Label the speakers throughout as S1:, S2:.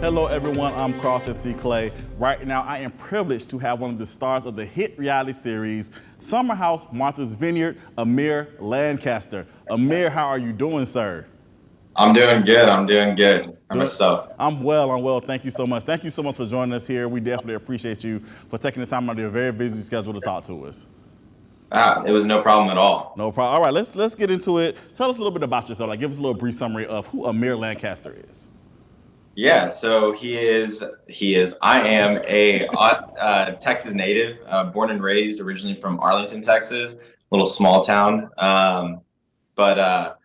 S1: Hello everyone, I'm Carlton T. Clay. Right now I am privileged to have one of the stars of the hit reality series, Summer House Martha's Vineyard, Amir Lancaster. Amir, how are you doing, sir?
S2: I'm doing good. I'm doing good. How about yourself?
S1: I'm well. Thank you so much. Thank you so much for joining us here. We definitely appreciate you for taking the time out of your very busy schedule to talk to us.
S2: It was no problem at all.
S1: No problem. All right, let's get into it. Tell us a little bit about yourself. Like, give us a little brief summary of who Amir Lancaster is.
S2: Yeah, so he is. I am a Texas native, born and raised originally from Arlington, Texas, little small town. But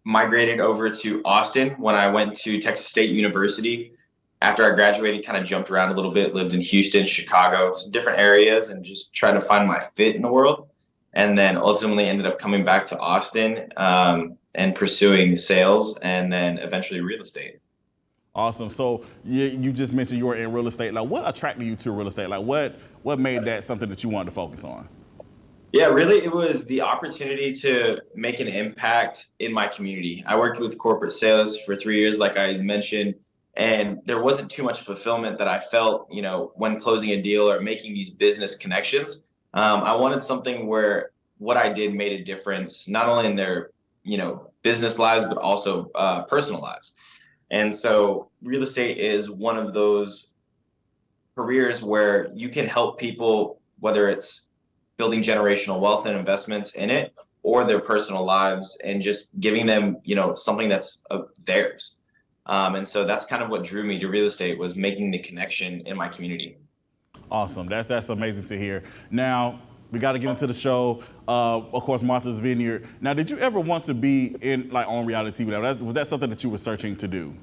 S2: migrated over to Austin when I went to Texas State University. After I graduated, kind of jumped around a little bit, lived in Houston, Chicago, some different areas, and just tried to find my fit in the world. And then ultimately ended up coming back to Austin and pursuing sales and then eventually real estate.
S1: Awesome. So you just mentioned you were in real estate. Like, what attracted you to real estate? Like, what made that something that you wanted to focus on?
S2: Yeah, really, it was the opportunity to make an impact in my community. I worked with corporate sales for 3 years, like I mentioned, and there wasn't too much fulfillment that I felt, when closing a deal or making these business connections. I wanted something where what I did made a difference, not only in their, business lives, but also personal lives. And so real estate is one of those careers where you can help people, whether it's building generational wealth and investments in it or their personal lives and just giving them, something that's theirs. And so that's kind of what drew me to real estate, was making the connection in my community.
S1: Awesome. That's amazing to hear. Now, we got to get into the show. Of course, Martha's Vineyard. Now, did you ever want to be on reality TV? Was that something that you were searching to do?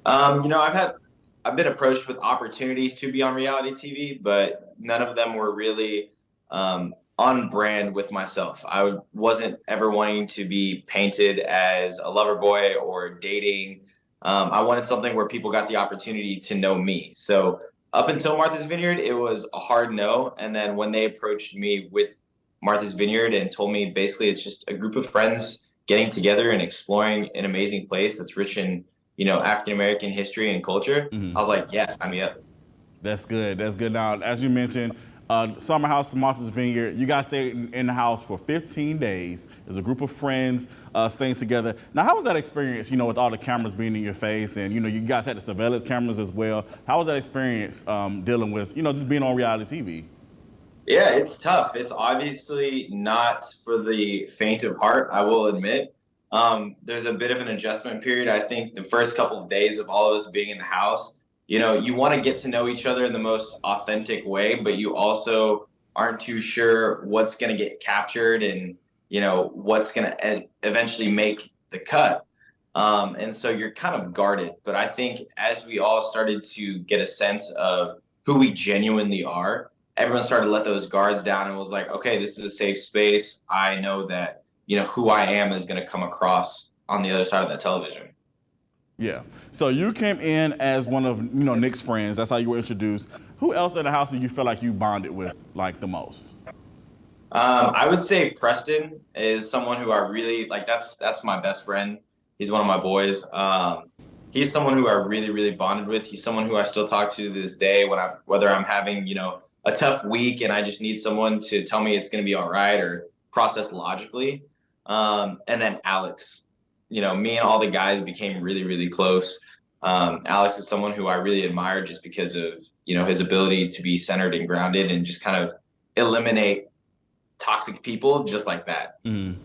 S2: I've been approached with opportunities to be on reality TV, but none of them were really on brand with myself. I wasn't ever wanting to be painted as a lover boy or dating. I wanted something where people got the opportunity to know me. So up until Martha's Vineyard, it was a hard no. And then when they approached me with Martha's Vineyard and told me basically it's just a group of friends getting together and exploring an amazing place that's rich in, African-American history and culture, I was like, yes, sign me up.
S1: That's good. Now, as you mentioned, Summer House, Martha's Vineyard, you guys stayed in the house for 15 days as a group of friends staying together. Now, how was that experience, with all the cameras being in your face and, you guys had the surveillance cameras as well. How was that experience dealing with, just being on reality TV?
S2: Yeah, it's tough. It's obviously not for the faint of heart, I will admit. There's a bit of an adjustment period. I think the first couple of days of all of us being in the house, you want to get to know each other in the most authentic way, but you also aren't too sure what's going to get captured and, what's going to eventually make the cut. And so you're kind of guarded. But I think as we all started to get a sense of who we genuinely are, everyone started to let those guards down and was like, okay, this is a safe space. I know that, who I am is going to come across on the other side of that television.
S1: Yeah. So you came in as one of, Nick's friends. That's how you were introduced. Who else in the house do you feel like you bonded with, like, the most?
S2: I would say Preston is someone who I really like. That's my best friend. He's one of my boys. He's someone who I really, really bonded with. He's someone who I still talk to this day whether I'm having, a tough week and I just need someone to tell me it's going to be all right or process logically. And then Alex. Me and all the guys became really, really close. Alex is someone who I really admire just because of, his ability to be centered and grounded and just kind of eliminate toxic people just like that.
S1: Mm-hmm.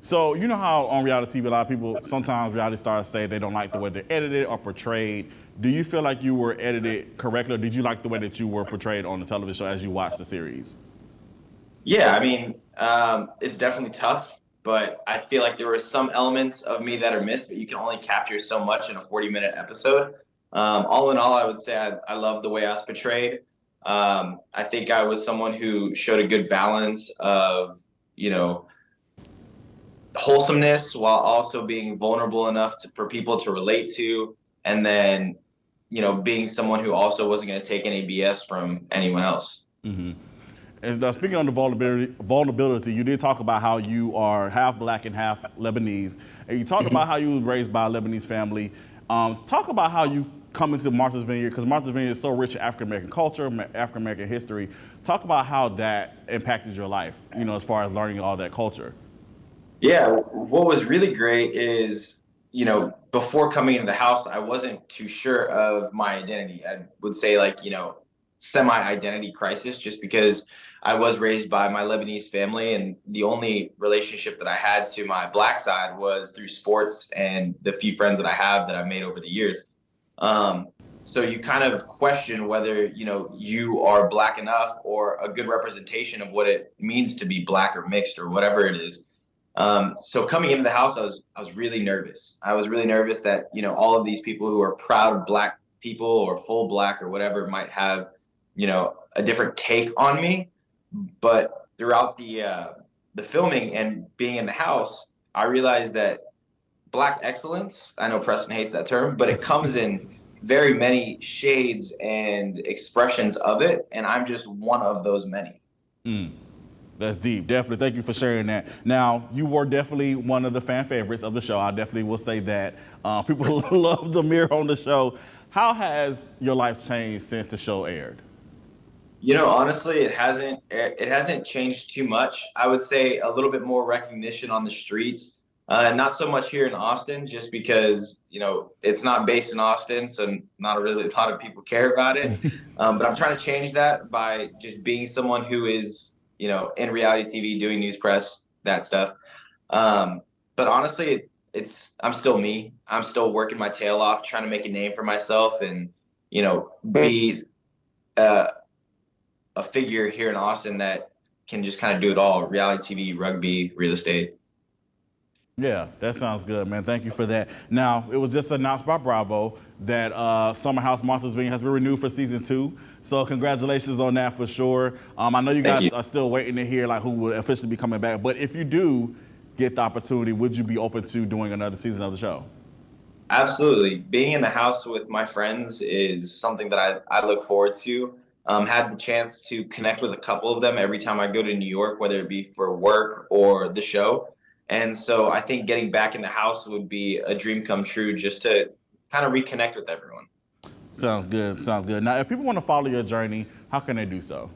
S1: So, you know how on reality TV, a lot of people, sometimes reality stars say they don't like the way they're edited or portrayed. Do you feel like you were edited correctly, or did you like the way that you were portrayed on the television show as you watched the series?
S2: Yeah, I mean, it's definitely tough. But I feel like there were some elements of me that are missed, but you can only capture so much in a 40-minute episode. All in all, I would say I love the way I was portrayed. I think I was someone who showed a good balance of, wholesomeness while also being vulnerable enough for people to relate to. And then, being someone who also wasn't going to take any BS from anyone else.
S1: Mm-hmm. And speaking on the vulnerability, you did talk about how you are half black and half Lebanese. And you talked about how you were raised by a Lebanese family. Talk about how you come into Martha's Vineyard, because Martha's Vineyard is so rich in African American culture, African American history. Talk about how that impacted your life, as far as learning all that culture.
S2: Yeah, what was really great is, before coming into the house, I wasn't too sure of my identity. I would say semi-identity crisis, just because I was raised by my Lebanese family, and the only relationship that I had to my Black side was through sports and the few friends that I have that I've made over the years. So you kind of question whether, you are Black enough or a good representation of what it means to be Black or mixed or whatever it is. So coming into the house, I was really nervous. I was really nervous that, all of these people who are proud Black people or full Black or whatever might have, a different take on me. But throughout the filming and being in the house, I realized that Black excellence, I know Preston hates that term, but it comes in very many shades and expressions of it. And I'm just one of those many.
S1: That's deep. Definitely. Thank you for sharing that. Now, you were definitely one of the fan favorites of the show. I definitely will say that. People loved Amir on the show. How has your life changed since the show aired?
S2: Honestly, it hasn't changed too much. I would say a little bit more recognition on the streets. Not so much here in Austin, just because, it's not based in Austin, so not really a lot of people care about it. But I'm trying to change that by just being someone who is, in reality TV, doing news press, that stuff. But honestly, I'm still me. I'm still working my tail off, trying to make a name for myself and, be a figure here in Austin that can just kind of do it all: reality TV, rugby, real estate.
S1: Yeah, that sounds good, man. Thank you for that. Now, it was just announced by Bravo that Summer House Martha's Vineyard has been renewed for season 2. So congratulations on that for sure. I know you guys are still waiting to hear who will officially be coming back. But if you do get the opportunity, would you be open to doing another season of the show?
S2: Absolutely. Being in the house with my friends is something that I look forward to. Had the chance to connect with a couple of them every time I go to New York, whether it be for work or the show. And so I think getting back in the house would be a dream come true, just to kind of reconnect with everyone.
S1: Sounds good. Sounds good. Now, if people want to follow your journey, how can they do so?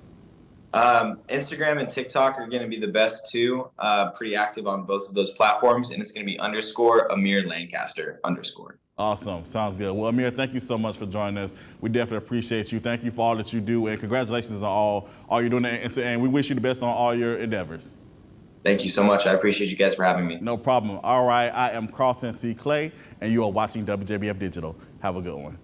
S2: Instagram and TikTok are going to be the best too. Pretty active on both of those platforms, and it's going to be _Amir Lancaster _.
S1: Awesome. Sounds good. Well, Amir, thank you so much for joining us. We definitely appreciate you. Thank you for all that you do, and congratulations on all you're doing. And we wish you the best on all your endeavors.
S2: Thank you so much. I appreciate you guys for having me.
S1: No problem. All right. I am Carlton T. Clay, and you are watching WJBF Digital. Have a good one.